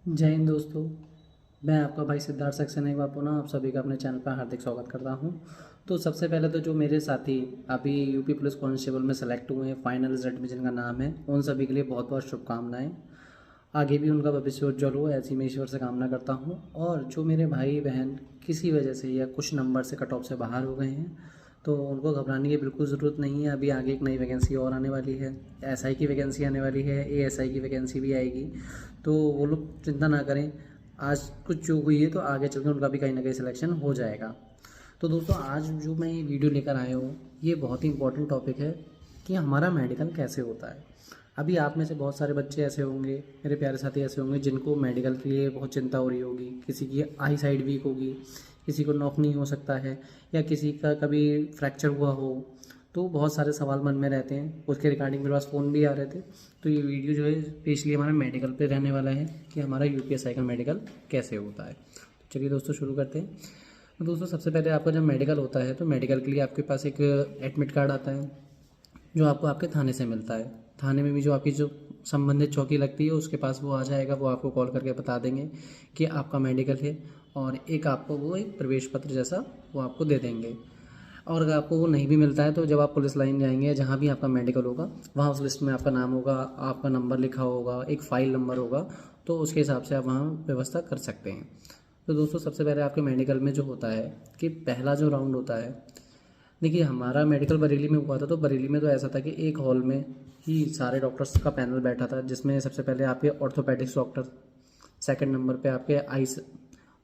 जय हिंद दोस्तों। मैं आपका भाई सिद्धार्थ सक्सेना एक बार पुनः आप सभी का अपने चैनल पर हार्दिक स्वागत करता हूं। तो सबसे पहले तो जो मेरे साथी अभी यूपी पुलिस कांस्टेबल में सेलेक्ट हुए हैं, फाइनल रिजल्ट में जिनका नाम है, उन सभी के लिए बहुत बहुत शुभकामनाएं। आगे भी उनका भविष्य उज्जवल हो, ऐसी मैं ईश्वर से कामना करता हूं। और जो मेरे भाई बहन किसी वजह से या कुछ नंबर से कट ऑफ से बाहर हो गए हैं, तो उनको घबराने की बिल्कुल ज़रूरत नहीं है। अभी आगे एक नई वैकेंसी और आने वाली है, एसआई की वैकेंसी आने वाली है, एएसआई की वैकेंसी भी आएगी। तो वो लोग चिंता ना करें, आज कुछ चूक हुई है तो आगे चल के उनका भी कहीं ना कहीं सिलेक्शन हो जाएगा। तो दोस्तों, आज जो मैं ये वीडियो लेकर आया हूँ, ये बहुत ही इंपॉर्टेंट टॉपिक है कि हमारा मेडिकल कैसे होता है। अभी आप में से बहुत सारे बच्चे ऐसे होंगे, मेरे प्यारे साथी ऐसे होंगे, जिनको मेडिकल के लिए बहुत चिंता हो रही होगी। किसी की आई साइड वीक होगी, किसी को नॉक नहीं हो सकता है, या किसी का कभी फ्रैक्चर हुआ हो। तो बहुत सारे सवाल मन में रहते हैं, उसके रिगार्डिंग मेरे पास फ़ोन भी आ रहे थे। तो ये वीडियो जो है स्पेशली हमारा मेडिकल पे रहने वाला है कि हमारा यूपीएसआई का मेडिकल कैसे होता है। तो चलिए दोस्तों, शुरू करते हैं। तो दोस्तों, सबसे पहले आपका जब मेडिकल होता है तो मेडिकल के लिए आपके पास एक एडमिट कार्ड आता है, जो आपको आपके थाने से मिलता है। थाने में भी जो आपकी जो संबंधित चौकी लगती है, उसके पास वो आ जाएगा, वो आपको कॉल करके बता देंगे कि आपका मेडिकल है, और एक आपको वो एक प्रवेश पत्र जैसा वो आपको दे देंगे। और अगर आपको वो नहीं भी मिलता है तो जब आप पुलिस लाइन जाएंगे या जहाँ भी आपका मेडिकल होगा, वहाँ उस लिस्ट में आपका नाम होगा, आपका नंबर लिखा होगा, एक फ़ाइल नंबर होगा, तो उसके हिसाब से आप वहाँ व्यवस्था कर सकते हैं। तो दोस्तों, सबसे पहले आपके मेडिकल में जो होता है कि पहला जो राउंड होता है, देखिए हमारा मेडिकल बरेली में हुआ था। तो बरेली में तो ऐसा था कि एक हॉल में ही सारे डॉक्टर्स का पैनल बैठा था, जिसमें सबसे पहले आपके ऑर्थोपेडिक्स डॉक्टर, सेकंड नंबर पे आपके आइस,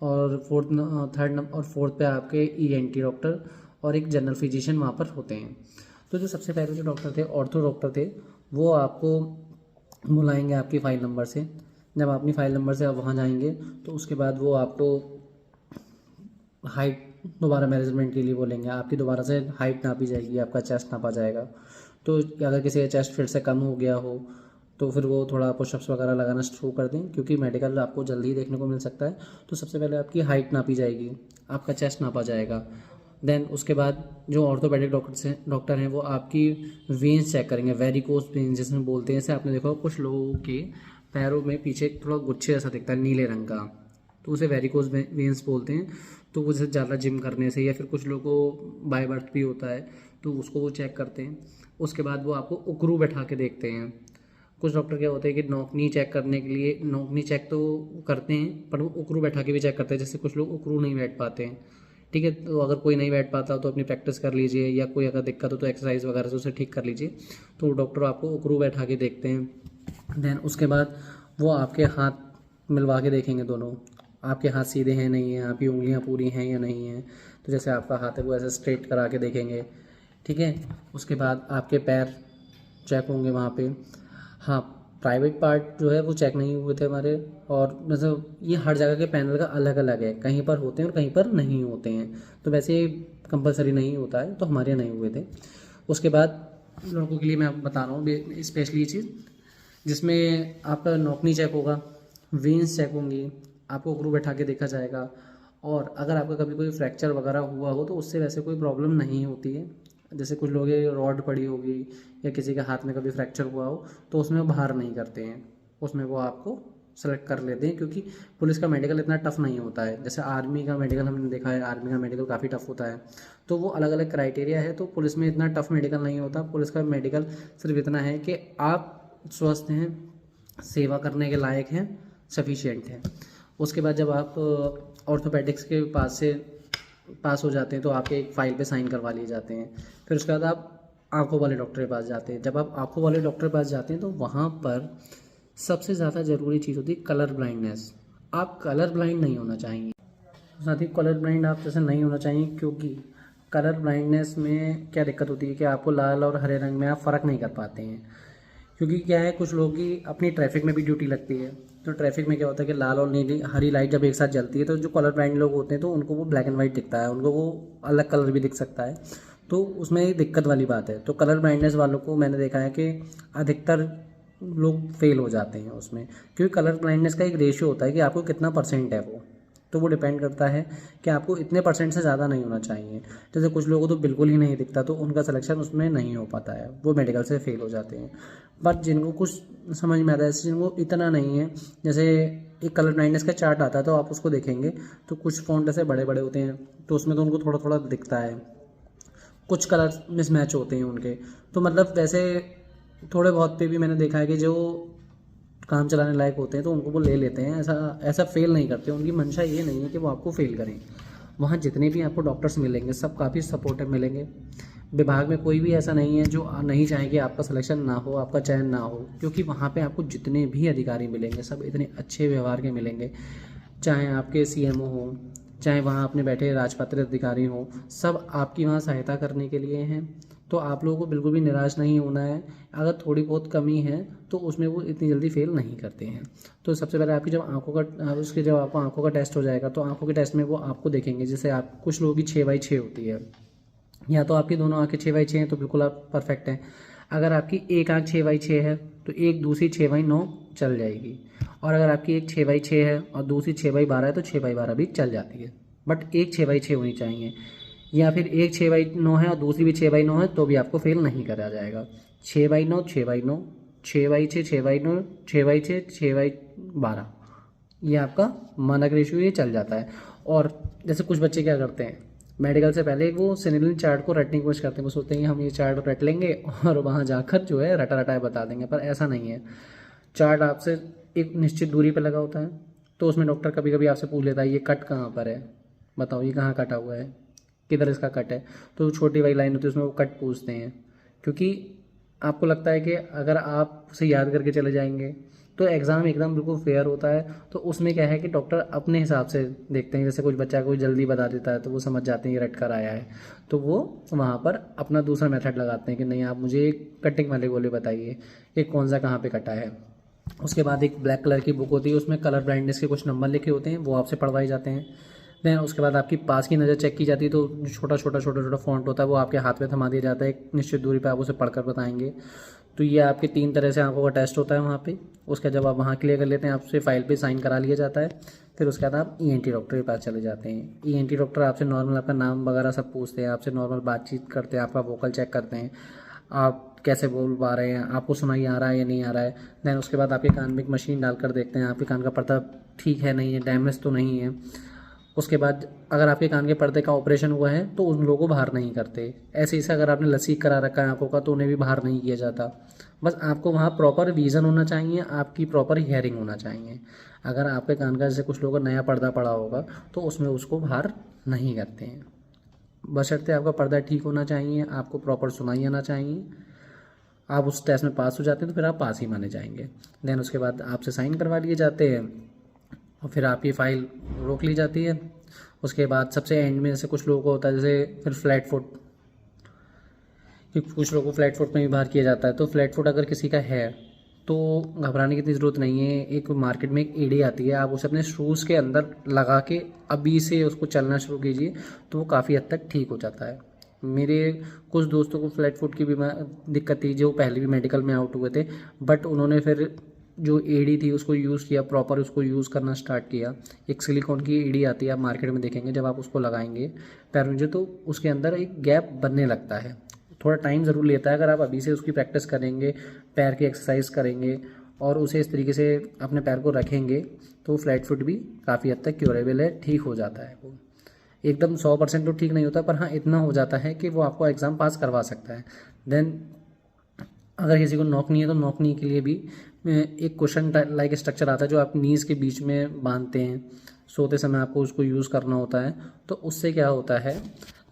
और थर्ड नंबर और फोर्थ पे आपके ईएनटी डॉक्टर, और एक जनरल फिजिशियन वहाँ पर होते हैं। तो जो सबसे पहले जो डॉक्टर थे, ऑर्थो डॉक्टर थे, वो आपको बुलाएंगे आपकी फ़ाइल नंबर से। जब अपनी फ़ाइल नंबर से आप वहाँ जाएंगे तो उसके बाद वो आपको हाइट दोबारा मैनेजमेंट के लिए बोलेंगे, आपकी दोबारा से हाइट नापी जाएगी, आपका चेस्ट नापा जाएगा। तो अगर किसी का चेस्ट फिर से कम हो गया हो तो फिर वो थोड़ा पुशअप्स वगैरह लगाना शुरू कर दें, क्योंकि मेडिकल आपको जल्दी ही देखने को मिल सकता है। तो सबसे पहले आपकी हाइट नापी जाएगी, आपका चेस्ट नापा जाएगा। देन उसके बाद जो ऑर्थोपेडिक डॉक्टर हैं वो आपकी वेन्स चेक करेंगे, वेरिकोस वेन्स जिसमें बोलते हैं। जैसे आपने देखा कुछ लोगों के पैरों में पीछे थोड़ा गुच्छे जैसा दिखता है नीले रंग का, तो उसे वेरिकोस वेन्स बोलते हैं। तो वो जैसे ज़्यादा जिम करने से, या फिर कुछ लोगों को बाय बर्थ भी होता है, तो उसको वो चेक करते हैं। उसके बाद वो आपको उकरू बैठा के देखते हैं। कुछ डॉक्टर क्या होते हैं कि नौकनी चेक करने के लिए, नौकनी चेक तो करते हैं पर वो उकरू बैठा के भी चेक करते हैं। जैसे कुछ लोग उकरू नहीं बैठ पाते हैं, ठीक है, तो अगर कोई नहीं बैठ पाता तो अपनी प्रैक्टिस कर लीजिए, या कोई अगर दिक्कत हो तो एक्सरसाइज वगैरह से उसे ठीक कर लीजिए। तो डॉक्टर आपको उकरू बैठा के देखते हैं। देन उसके बाद वो आपके हाथ मिलवा के देखेंगे दोनों, आपके हाथ सीधे हैं नहीं हैं, आपकी उंगलियां पूरी हैं या नहीं हैं। तो जैसे आपका हाथ है वो ऐसे स्ट्रेट करा के देखेंगे, ठीक है। उसके बाद आपके पैर चेक होंगे वहाँ पे। हाँ, प्राइवेट पार्ट जो है वो चेक नहीं हुए थे हमारे। और मतलब ये हर जगह के पैनल का अलग अलग है, कहीं पर होते हैं और कहीं पर नहीं होते हैं। तो वैसे कंपलसरी नहीं होता है, तो हमारे यहाँ नहीं हुए थे। उसके बाद लड़कों के लिए मैं आपको बता रहा हूँ स्पेशली ये चीज़, जिसमें आपका नौकनी चेक होगा, वेन्स चेक होंगी, आपको उकरू बैठा के देखा जाएगा। और अगर आपका कभी कोई फ्रैक्चर वगैरह हुआ हो तो उससे वैसे कोई प्रॉब्लम नहीं होती है। जैसे कुछ लोग रॉड पड़ी होगी, या किसी के हाथ में कभी फ्रैक्चर हुआ हो, तो उसमें वो बाहर नहीं करते हैं, उसमें वो आपको सेलेक्ट कर लेते हैं। क्योंकि पुलिस का मेडिकल इतना टफ नहीं होता है, जैसे आर्मी का मेडिकल हमने देखा है, आर्मी का मेडिकल काफ़ी टफ होता है। तो वो अलग अलग क्राइटेरिया है, तो पुलिस में इतना टफ मेडिकल नहीं होता। पुलिस का मेडिकल सिर्फ इतना है कि आप स्वस्थ हैं, सेवा करने के लायक हैं, सफिशिएंट हैं। उसके बाद जब आप ऑर्थोपेडिक्स के पास हो जाते हैं तो आपके एक फ़ाइल पे साइन करवा लिए जाते हैं। फिर उसके बाद आप आँखों वाले डॉक्टर के पास जाते हैं। जब आप आँखों वाले डॉक्टर के पास जाते हैं तो वहाँ पर सबसे ज़्यादा ज़रूरी चीज़ होती है कलर ब्लाइंडनेस। आप कलर ब्लाइंड नहीं होना चाहिए। साथ ही कलर ब्लाइंड आप जैसे नहीं होना चाहिए, क्योंकि कलर ब्लाइंडनेस में क्या दिक्कत होती है कि आपको लाल और हरे रंग में आप फ़र्क नहीं कर पाते हैं। क्योंकि क्या है, कुछ लोगों की अपनी ट्रैफिक में भी ड्यूटी लगती है। तो ट्रैफिक में क्या होता है कि लाल और नीली हरी लाइट जब एक साथ जलती है, तो जो कलर ब्लाइंड लोग होते हैं तो उनको वो ब्लैक एंड वाइट दिखता है, उनको वो अलग कलर भी दिख सकता है। तो उसमें एक दिक्कत वाली बात है। तो कलर ब्लाइंडनेस वालों को मैंने देखा है कि अधिकतर लोग फेल हो जाते हैं उसमें, क्योंकि कलर ब्लाइंडनेस का एक रेशियो होता है कि आपको कितना परसेंट है वो। तो वो डिपेंड करता है कि आपको इतने परसेंट से ज़्यादा नहीं होना चाहिए। जैसे कुछ लोगों को तो बिल्कुल ही नहीं दिखता, तो उनका सिलेक्शन उसमें नहीं हो पाता है, वो मेडिकल से फेल हो जाते हैं। बट जिनको कुछ समझ में आता है, जिनको इतना नहीं है, जैसे एक कलर ब्लाइंडनेस का चार्ट आता है, तो आप उसको देखेंगे तो कुछ फ़ॉन्ट ऐसे बड़े बड़े होते हैं, तो उसमें तो उनको थोड़ा थोड़ा दिखता है, कुछ कलर मिसमैच होते हैं उनके। तो मतलब वैसे थोड़े बहुत पे भी मैंने देखा है कि जो काम चलाने लायक होते हैं तो उनको वो ले लेते हैं, ऐसा ऐसा फेल नहीं करते। उनकी मंशा ये नहीं है कि वो आपको फेल करें। वहाँ जितने भी आपको डॉक्टर्स मिलेंगे सब काफ़ी सपोर्टिव मिलेंगे। विभाग में कोई भी ऐसा नहीं है जो नहीं चाहे कि आपका सिलेक्शन ना हो, आपका चयन ना हो, क्योंकि वहाँ पे आपको जितने भी अधिकारी मिलेंगे सब इतने अच्छे व्यवहार के मिलेंगे। चाहे आपके सीएमओ हो, चाहे वहाँ अपने बैठे राजपत्रित अधिकारी हों, सब आपकी वहाँ सहायता करने के लिए हैं। तो आप लोगों को बिल्कुल भी निराश नहीं होना है। अगर थोड़ी बहुत कमी है तो उसमें वो इतनी जल्दी फेल नहीं करते हैं। तो सबसे पहले आपकी जब आँखों का उसके जब आपको आँखों का टेस्ट हो जाएगा तो आँखों के टेस्ट में वो आपको देखेंगे। जैसे आप कुछ लोगों की 6/6 होती है, या तो आपकी दोनों आँखें 6/6 हैं तो बिल्कुल आप परफेक्ट हैं। अगर आपकी एक आँख 6/6 है तो एक दूसरी 6/9 चल जाएगी, और अगर आपकी एक 6/6 है और दूसरी 6/12 है तो 6/12 भी चल जाती है। बट एक 6/6 होनी चाहिए, या फिर एक 6/9 है और दूसरी भी 6/9 है तो भी आपको फेल नहीं करा जाएगा। 6/9 6/9 6/6 6/9 6/6 6/12 ये आपका मानक रेशियो ये चल जाता है। और जैसे कुछ बच्चे क्या करते हैं, मेडिकल से पहले वो सिनेरियन चार्ट को रटने की कोशिश करते हैं। वो सोचते हैं कि हम ये चार्ट रट लेंगे और वहाँ जाकर जो है रटा रटाए बता देंगे, पर ऐसा नहीं है। चार्ट आपसे एक निश्चित दूरी पर लगा होता है, तो उसमें डॉक्टर कभी कभी आपसे पूछ लेता है ये कट कहाँ पर है, बताओ ये कहाँ कटा हुआ है, किधर इसका कट है। तो छोटी वाली लाइन होती है उसमें वो कट पूछते हैं, क्योंकि आपको लगता है कि अगर आप उसे याद करके चले जाएंगे तो एग्ज़ाम एकदम बिल्कुल फेयर होता है। तो उसमें क्या है कि डॉक्टर अपने हिसाब से देखते हैं। जैसे कुछ बच्चा कोई जल्दी बता देता है तो वो समझ जाते हैं ये रट कर आया है, तो वो वहाँ पर अपना दूसरा मेथड लगाते हैं कि नहीं आप मुझे कटिंग वाले गोले बताइए, ये कौन सा कहाँ पे कटा है। उसके बाद एक ब्लैक कलर की बुक होती है, उसमें कलर ब्लाइंडनेस के कुछ नंबर लिखे होते हैं, वो आपसे पढ़वाए जाते हैं। देन उसके बाद आपकी पास की नज़र चेक की जाती है, तो जो छोटा छोटा छोटा छोटा फॉन्ट होता है वो आपके हाथ में थमा दिया जाता है, एक निश्चित दूरी पे आप उसे पढ़कर बताएंगे। तो ये आपके 3 तरह से आंखों का टेस्ट होता है वहाँ पे। उसका जब आप वहाँ क्लियर कर लेते हैं आपसे फाइल पे साइन करा लिया जाता है। फिर उसके बाद आप ईएनटी डॉक्टर के पास चले जाते हैं। ईएनटी डॉक्टर आपसे नॉर्मल आपका नाम वगैरह सब पूछते हैं, आपसे नॉर्मल बातचीत करते हैं, आपका वोकल चेक करते हैं, आप कैसे बोल पा रहे हैं, आपको सुनाई आ रहा है या नहीं आ रहा है। दैन उसके बाद आपके कान में एक मशीन डालकर देखते हैं आपके कान का पर्दा ठीक है नहीं है, डैमेज तो नहीं है। उसके बाद अगर आपके कान के पर्दे का ऑपरेशन हुआ है तो उन लोगों को बाहर नहीं करते। ऐसे ही अगर आपने लसीक करा रखा है आंखों का तो उन्हें भी बाहर नहीं किया जाता। बस आपको वहाँ प्रॉपर विज़न होना चाहिए, आपकी प्रॉपर हियरिंग होना चाहिए। अगर आपके कान का जैसे कुछ लोगों का नया पर्दा पड़ा होगा तो उसमें उसको बाहर नहीं करते हैं। बशर्ते आपका पर्दा ठीक होना चाहिए, आपको प्रॉपर सुनाई आना चाहिए। आप उस टेस्ट में पास हो जाते हैं तो फिर आप पास ही माने जाएंगे। देन उसके बाद आपसे साइन करवा लिए जाते हैं और फिर आपकी फ़ाइल रोक ली जाती है। उसके बाद सबसे एंड में जैसे कुछ लोगों को होता है जैसे फिर फ्लैट फुट, क्योंकि कुछ लोगों को फ्लैट फुट में भी बाहर किया जाता है। तो फ्लैट फुट अगर किसी का है तो घबराने की इतनी ज़रूरत नहीं है। एक मार्केट में एक एड़ी आती है, आप उसे अपने शूज़ के अंदर लगा के अभी से उसको चलना शुरू कीजिए तो वो काफ़ी हद तक ठीक हो जाता है। मेरे कुछ दोस्तों को फ्लैट फुट की दिक्कत थी जो पहले भी मेडिकल में आउट हुए थे, बट उन्होंने फिर जो एड़ी थी उसको यूज़ किया, प्रॉपर उसको यूज़ करना स्टार्ट किया। एक सिलिकॉन की एड़ी आती है, आप मार्केट में देखेंगे, जब आप उसको लगाएंगे पैर में तो उसके अंदर एक गैप बनने लगता है। थोड़ा टाइम ज़रूर लेता है, अगर आप अभी से उसकी प्रैक्टिस करेंगे, पैर की एक्सरसाइज करेंगे और उसे इस तरीके से अपने पैर को रखेंगे तो फ्लैट फुट भी काफ़ी हद तक क्योरेबल है, ठीक हो जाता है। वो एकदम 100% तो ठीक नहीं होता, पर हाँ इतना हो जाता है कि वो आपको एग्ज़ाम पास करवा सकता है। देन अगर किसी को नॉक नहीं है तो नॉक नहीं के लिए भी एक क्वेश्चन लाइक स्ट्रक्चर आता है जो आप नीज़ के बीच में बांधते हैं, सोते समय आपको उसको यूज़ करना होता है। तो उससे क्या होता है,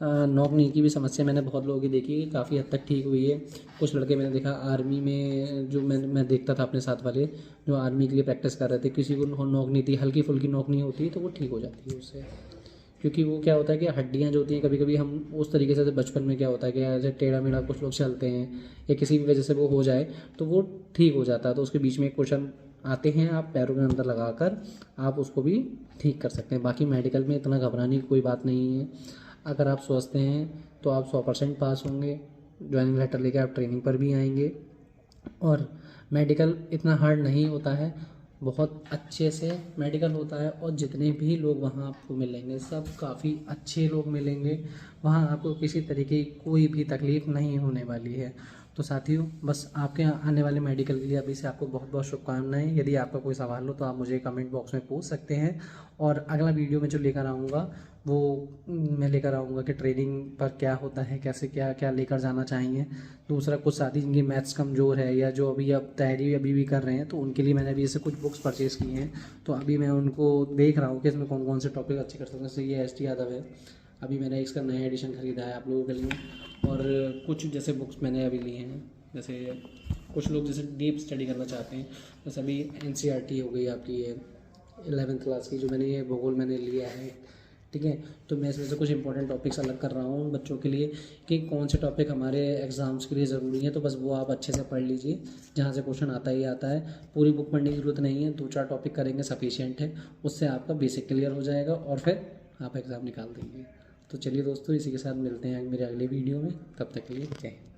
नॉक नी की भी समस्या मैंने बहुत लोगों की देखी है, काफ़ी हद तक ठीक हुई है। कुछ लड़के मैंने देखा आर्मी में, जो मैं देखता था अपने साथ वाले जो आर्मी के लिए प्रैक्टिस कर रहे थे, किसी को नॉक नहीं थी, हल्की फुल्की नॉक नहीं होती तो वो ठीक हो जाती है उससे। क्योंकि वो क्या होता है कि हड्डियाँ जो होती हैं कभी कभी हम उस तरीके से बचपन में क्या होता है कि जैसे टेढ़ा मेढ़ा कुछ लोग चलते हैं या किसी भी वजह से वो हो जाए तो वो ठीक हो जाता है। तो उसके बीच में एक क्वेश्चन आते हैं, आप पैरों के अंदर लगाकर आप उसको भी ठीक कर सकते हैं। बाकी मेडिकल में इतना घबराने की कोई बात नहीं है। अगर आप सोचते हैं तो आप 100% पास होंगे। ज्वाइनिंग लेटर लेकर आप ट्रेनिंग पर भी आएंगे। और मेडिकल इतना हार्ड नहीं होता है, बहुत अच्छे से मेडिकल होता है। और जितने भी लोग वहाँ आपको मिलेंगे सब काफ़ी अच्छे लोग मिलेंगे। वहाँ आपको किसी तरीके की कोई भी तकलीफ़ नहीं होने वाली है। तो साथियों बस आपके आने वाले मेडिकल के लिए अभी से आपको बहुत बहुत शुभकामनाएं। यदि आपका कोई सवाल हो तो आप मुझे कमेंट बॉक्स में पूछ सकते हैं, और अगला वीडियो में जो लेकर आऊँगा वो मैं लेकर आऊँगा कि ट्रेनिंग पर क्या होता है, कैसे क्या क्या लेकर जाना चाहिए। दूसरा, कुछ साथी जिनकी मैथ्स कमज़ोर है या जो अभी अब तैयारी अभी भी कर रहे हैं, तो उनके लिए मैंने अभी ऐसे कुछ बुक्स परचेज़ की हैं। तो अभी मैं उनको देख रहा हूँ कि इसमें कौन कौन से टॉपिक अच्छे कर सकते हैं। जैसे ये ST यादव है, अभी मैंने इसका नया एडिशन ख़रीदा है आप लोगों के लिए। और कुछ जैसे बुक्स मैंने अभी लिए हैं, जैसे कुछ लोग जैसे डीप स्टडी करना चाहते हैं, जैसे अभी NCERT हो गई आपकी ये 11th क्लास की, जो मैंने ये भूगोल मैंने लिया है, ठीक है। तो मैं इसमें से कुछ इंपॉर्टेंट टॉपिक्स अलग कर रहा हूँ बच्चों के लिए कि कौन से टॉपिक हमारे एग्ज़ाम्स के लिए ज़रूरी है। तो बस वो आप अच्छे से पढ़ लीजिए, जहाँ से क्वेश्चन आता ही आता है। पूरी बुक पढ़ने की ज़रूरत नहीं है, 2-4 टॉपिक करेंगे सफिशिएंट है, उससे आपका बेसिक क्लियर हो जाएगा और फिर आप एग्ज़ाम निकाल देंगे। तो चलिए दोस्तों, इसी के साथ मिलते हैं मेरे अगले वीडियो में। तब तक के लिए जय हिंद।